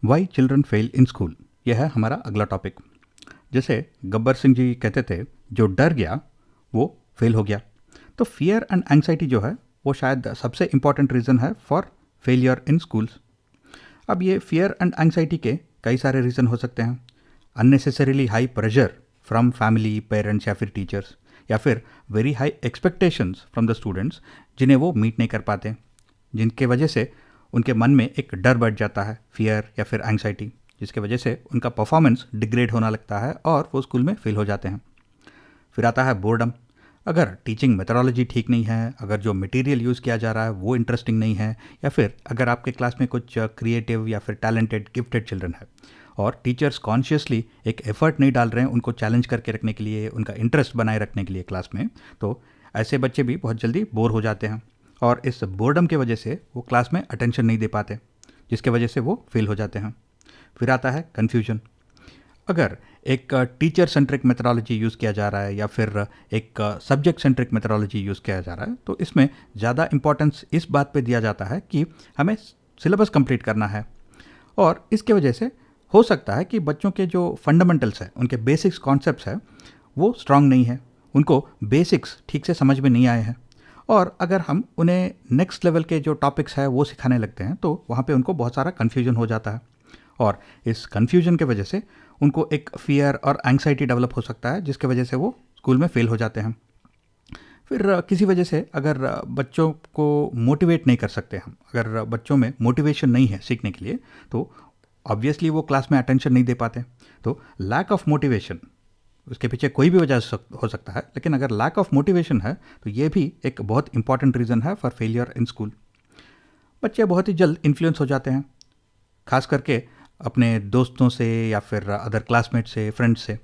Y children fail in school, यह है हमारा अगला टॉपिक। जैसे गब्बर सिंह जी कहते थे, जो डर गया वो फेल हो गया। तो फियर एंड एंग्जाइटी जो है वो शायद सबसे इम्पॉर्टेंट रीज़न है फॉर फेलियर इन स्कूल्स। अब ये फियर एंड एंग्जाइटी के कई सारे रीज़न हो सकते हैं। Unnecessarily high pressure from family, parents या फिर टीचर्स, या फिर very high expectations from the students जिन्हें वो मीट नहीं कर पाते, जिनके वजह से उनके मन में एक डर बढ़ जाता है, फियर या फिर एंग्जाइटी, जिसके वजह से उनका परफॉर्मेंस डिग्रेड होना लगता है और वो स्कूल में फेल हो जाते हैं। फिर आता है बोर्डम। अगर टीचिंग मेथोडोलॉजी ठीक नहीं है, अगर जो मटेरियल यूज़ किया जा रहा है वो इंटरेस्टिंग नहीं है, या फिर अगर आपके क्लास में कुछ क्रिएटिव या फिर टैलेंटेड गिफ्टेड चिल्ड्रन है और टीचर्स कॉन्शियसली एक एफर्ट नहीं डाल रहे हैं उनको चैलेंज करके रखने के लिए, उनका इंटरेस्ट बनाए रखने के लिए क्लास में, तो ऐसे बच्चे भी बहुत जल्दी बोर हो जाते हैं और इस बोर्डम की वजह से वो क्लास में अटेंशन नहीं दे पाते, जिसके वजह से वो फेल हो जाते हैं। फिर आता है कन्फ्यूजन। अगर एक टीचर सेंट्रिक मेथोडोलॉजी यूज़ किया जा रहा है या फिर एक सब्जेक्ट सेंट्रिक मेथोडोलॉजी यूज़ किया जा रहा है, तो इसमें ज़्यादा इंपॉर्टेंस इस बात पे दिया जाता है कि हमें सिलेबस कंप्लीट करना है, और इसके वजह से हो सकता है कि बच्चों के जो फंडामेंटल्स हैं, उनके बेसिक्स कॉन्सेप्ट्स हैं, वो स्ट्रांग नहीं है, उनको बेसिक्स ठीक से समझ में नहीं आए हैं। और अगर हम उन्हें नेक्स्ट लेवल के जो टॉपिक्स है वो सिखाने लगते हैं तो वहाँ पे उनको बहुत सारा कन्फ्यूजन हो जाता है, और इस कन्फ्यूजन के वजह से उनको एक फियर और एंग्जाइटी डेवलप हो सकता है, जिसके वजह से वो स्कूल में फेल हो जाते हैं। फिर किसी वजह से अगर बच्चों को मोटिवेट नहीं कर सकते हम, अगर बच्चों में मोटिवेशन नहीं है सीखने के लिए, तो ऑब्वियसली वो क्लास में अटेंशन नहीं दे पाते। तो लैक ऑफ मोटिवेशन, उसके पीछे कोई भी वजह हो सकता है, लेकिन अगर लैक ऑफ मोटिवेशन है तो ये भी एक बहुत इंपॉर्टेंट रीज़न है फॉर फेलियर इन स्कूल। बच्चे बहुत ही जल्द इन्फ्लुएंस हो जाते हैं, खास करके अपने दोस्तों से या फिर अदर क्लासमेट से, फ्रेंड्स से।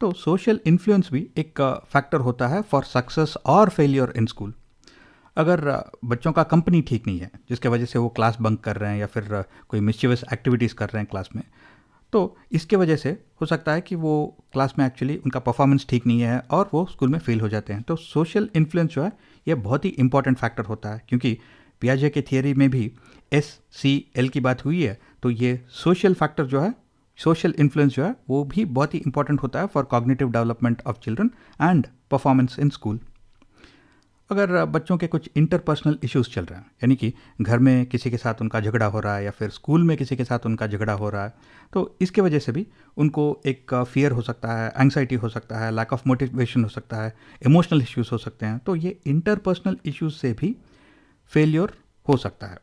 तो सोशल इन्फ्लुएंस भी एक फैक्टर होता है फॉर सक्सेस और फेलियर इन स्कूल। अगर बच्चों का कंपनी ठीक नहीं है, जिसके वजह से वो क्लास बंक कर रहे हैं या फिर कोई मिस्chievous एक्टिविटीज़ कर रहे हैं क्लास में, तो इसके वजह से हो सकता है कि वो क्लास में एक्चुअली उनका परफॉर्मेंस ठीक नहीं है और वो स्कूल में फेल हो जाते हैं। तो सोशल इन्फ्लुएंस जो है ये बहुत ही इंपॉर्टेंट फैक्टर होता है, क्योंकि पियाजे के थियरी में भी SCL की बात हुई है, तो ये सोशल फैक्टर जो है, सोशल इन्फ्लुएंस जो है, वो भी बहुत ही इंपॉर्टेंट होता है for cognitive development of children and performance in school. अगर बच्चों के कुछ इंटरपर्सनल इश्यूज चल रहे हैं, यानी कि घर में किसी के साथ उनका झगड़ा हो रहा है या फिर स्कूल में किसी के साथ उनका झगड़ा हो रहा है, तो इसके वजह से भी उनको एक फियर हो सकता है, एंग्जाइटी हो सकता है, लैक ऑफ मोटिवेशन हो सकता है, इमोशनल इश्यूज हो सकते हैं। तो ये इंटरपर्सनल इश्यूज से भी फेलियर हो सकता है।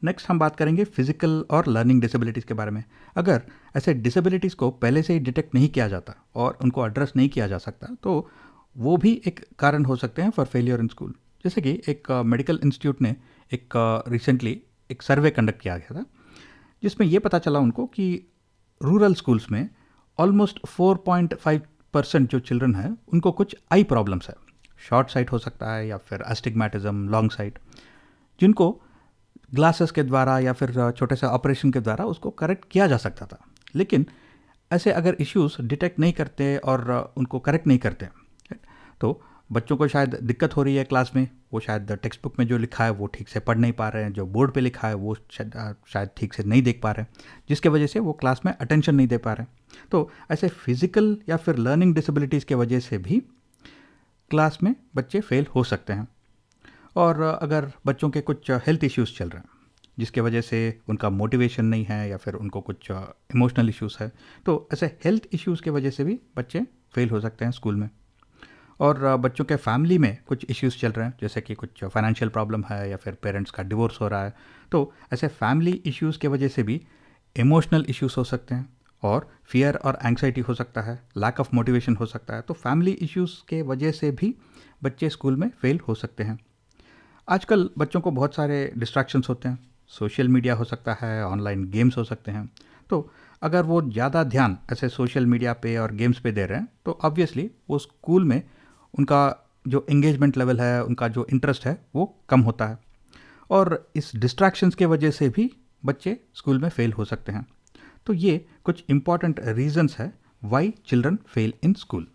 नेक्स्ट हम बात करेंगे फिजिकल और लर्निंग डिसेबिलिटीज़ के बारे में। अगर ऐसे डिसेबिलिटीज़ को पहले से ही डिटेक्ट नहीं किया जाता और उनको एड्रेस नहीं किया जा सकता, तो वो भी एक कारण हो सकते हैं फॉर फेलियर इन स्कूल। जैसे कि एक मेडिकल इंस्टीट्यूट ने एक रिसेंटली एक सर्वे कंडक्ट किया गया था, जिसमें ये पता चला उनको कि रूरल स्कूल्स में ऑलमोस्ट 4.5% जो चिल्ड्रन हैं उनको कुछ आई प्रॉब्लम्स है। शॉर्ट साइट हो सकता है या फिर अस्टिग्मेटिज्म, लॉन्ग साइट, जिनको ग्लासेस के द्वारा या फिर छोटे से ऑपरेशन के द्वारा उसको करेक्ट किया जा सकता था। लेकिन ऐसे अगर इश्यूज डिटेक्ट नहीं करते और उनको करेक्ट नहीं करते, तो बच्चों को शायद दिक्कत हो रही है क्लास में, वो शायद टेक्स्ट बुक में जो लिखा है वो ठीक से पढ़ नहीं पा रहे हैं, जो बोर्ड पे लिखा है वो शायद ठीक से नहीं देख पा रहे हैं, जिसके वजह से वो क्लास में अटेंशन नहीं दे पा रहे हैं। तो ऐसे फिजिकल या फिर लर्निंग डिसेबिलिटीज़ के वजह से भी क्लास में बच्चे फेल हो सकते हैं। और अगर बच्चों के कुछ हेल्थ इश्यूज़ चल रहे हैं, जिसके वजह से उनका मोटिवेशन नहीं है या फिर उनको कुछ इमोशनल इश्यूज़ है, तो ऐसे हेल्थ इश्यूज़ के वजह से भी बच्चे फेल हो सकते हैं स्कूल में। और बच्चों के फैमिली में कुछ इश्यूज़ चल रहे हैं, जैसे कि कुछ फाइनेंशियल प्रॉब्लम है या फिर पेरेंट्स का डिवोर्स हो रहा है, तो ऐसे फैमिली इश्यूज़ के वजह से भी इमोशनल इश्यूज़ हो सकते हैं और फियर और एंग्जाइटी हो सकता है, लैक ऑफ मोटिवेशन हो सकता है। तो फैमिली इश्यूज़ के वजह से भी बच्चे स्कूल में फेल हो सकते हैं। आजकल बच्चों को बहुत सारे डिस्ट्रैक्शंस होते हैं, सोशल मीडिया हो सकता है, ऑनलाइन गेम्स हो सकते हैं। तो अगर वो ज़्यादा ध्यान ऐसे सोशल मीडिया पे और गेम्स पे दे रहे हैं, तो ऑब्वियसली वो स्कूल में उनका जो एंगेजमेंट लेवल है, उनका जो इंटरेस्ट है, वो कम होता है, और इस डिस्ट्रैक्शंस के वजह से भी बच्चे स्कूल में फेल हो सकते हैं। तो ये कुछ इंपॉर्टेंट रीजंस है why children fail in school.